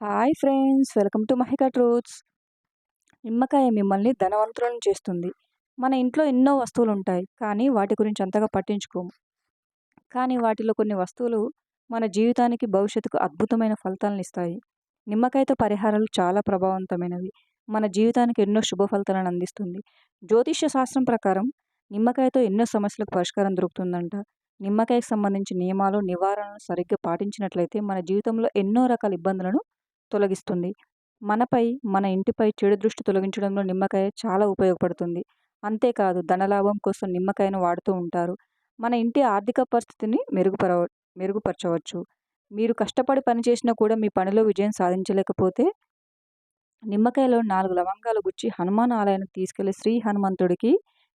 Hi friends, welcome to Mahika truths. నిమ్మకాయ మిమ్మల్ని ధనవంతులను చేస్తుంది. మన ఇంట్లో ఎన్నో వస్తువులు ఉంటాయి, కానీ వాటి గురించి అంతగా పట్టించుకోము. కానీ వాటిలో కొన్ని వస్తువులు మన జీవితానికి, భవిష్యత్తుకు అద్భుతమైన ఫలితాలను ఇస్తాయి. నిమ్మకాయతో పరిహారాలు చాలా ప్రభావవంతమైనవి. మన జీవితానికి ఎన్నో శుభ ఫలితాలను అందిస్తుంది. జ్యోతిష్య శాస్త్రం ప్రకారం నిమ్మకాయతో ఎన్నో సమస్యలకు పరిష్కారం దొరుకుతుందంట. నిమ్మకాయకు సంబంధించిన నియమాలు, నివారణలు సరిగ్గా పాటించినట్లయితే మన జీవితంలో ఎన్నో రకాల ఇబ్బందులను తొలగిస్తుంది. మనపై, మన ఇంటిపై చెడు దృష్టి తొలగించడంలో నిమ్మకాయ చాలా ఉపయోగపడుతుంది. అంతేకాదు, ధనలాభం కోసం నిమ్మకాయను వాడుతూ ఉంటారు. మన ఇంటి ఆర్థిక పరిస్థితిని మెరుగుపరచవచ్చు. మీరు కష్టపడి పని చేసినా కూడా మీ పనిలో విజయం సాధించలేకపోతే నిమ్మకాయలో 4 లవంగాలు గుచ్చి హనుమాన్ ఆలయానికి తీసుకెళ్లి శ్రీ హనుమంతుడికి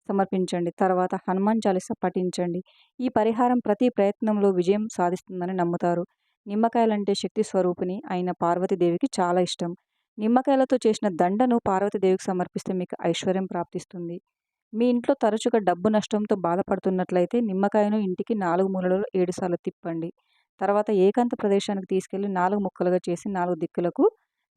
సమర్పించండి. తర్వాత హనుమాన్ చాలీసా పఠించండి. ఈ పరిహారం ప్రతి ప్రయత్నంలో విజయం సాధిస్తుందని నమ్ముతారు. నిమ్మకాయలంటే శక్తి స్వరూపిణి అయిన పార్వతీదేవికి చాలా ఇష్టం. నిమ్మకాయలతో చేసిన దండను పార్వతీదేవికి సమర్పిస్తే మీకు ఐశ్వర్యం ప్రాప్తిస్తుంది. మీ ఇంట్లో తరచుగా డబ్బు నష్టంతో బాధపడుతున్నట్లయితే నిమ్మకాయను ఇంటికి 4 మూలలలో 7 సార్లు తిప్పండి. తర్వాత ఏకాంత ప్రదేశానికి తీసుకెళ్లి 4 ముక్కలుగా చేసి 4 దిక్కులకు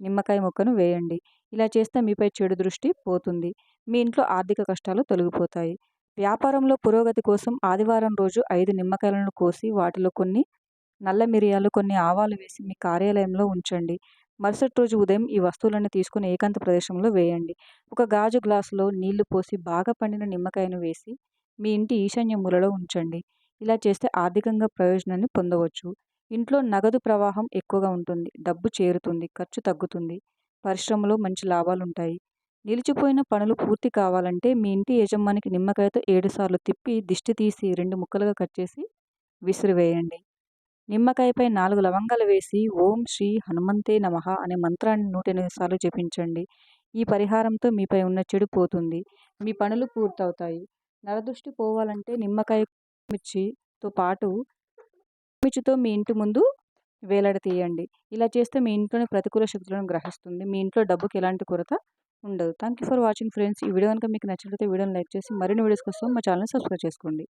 నిమ్మకాయ ముక్కను వేయండి. ఇలా చేస్తే మీపై చెడు దృష్టి పోతుంది. మీ ఇంట్లో ఆర్థిక కష్టాలు తొలగిపోతాయి. వ్యాపారంలో పురోగతి కోసం ఆదివారం రోజు 5 నిమ్మకాయలను కోసి వాటిలో కొన్ని నల్ల మిరియాలు, కొన్ని ఆవాలు వేసి మీ కార్యాలయంలో ఉంచండి. మరుసటి రోజు ఉదయం ఈ వస్తువులన్నీ తీసుకొని ఏకాంత ప్రదేశంలో వేయండి. ఒక గాజు గ్లాసులో నీళ్లు పోసి బాగా పండిన నిమ్మకాయను వేసి మీ ఇంటి ఈశాన్య మూలలో ఉంచండి. ఇలా చేస్తే ఆర్థికంగా ప్రయోజనాన్ని పొందవచ్చు. ఇంట్లో నగదు ప్రవాహం ఎక్కువగా ఉంటుంది. డబ్బు చేరుతుంది. ఖర్చు తగ్గుతుంది. పరిశ్రమలో మంచి లాభాలుంటాయి. నిలిచిపోయిన పనులు పూర్తి కావాలంటే మీ ఇంటి యజమానికి నిమ్మకాయతో 7 సార్లు తిప్పి దిష్టి తీసి 2 ముక్కలుగా కట్ చేసి విసిరివేయండి. నిమ్మకాయపై 4 లవంగాలు వేసి ఓం శ్రీ హనుమంతే నమః అనే మంత్రాన్ని 108 సార్లు జపించండి. ఈ పరిహారంతో మీపై ఉన్న చెడు పోతుంది. మీ పనులు పూర్తవుతాయి. నరదృష్టి పోవాలంటే నిమ్మకాయ మిర్చితో పాటు మిర్చితో మీ ఇంటి ముందు వేలాడతీయండి. ఇలా చేస్తే మీ ఇంట్లోని ప్రతికూల శక్తులను గ్రహిస్తుంది. మీ ఇంట్లో డబ్బుకి ఎలాంటి కొరత ఉండదు. Thank you for watching friends. ఈ వీడియో కనుక మీకు నచ్చినట్లయితే వీడియోని లైక్ చేసి మరిన్ని వీడియోస్ కోసం మా ఛానల్‌ని సబ్స్క్రైబ్ చేసుకోండి.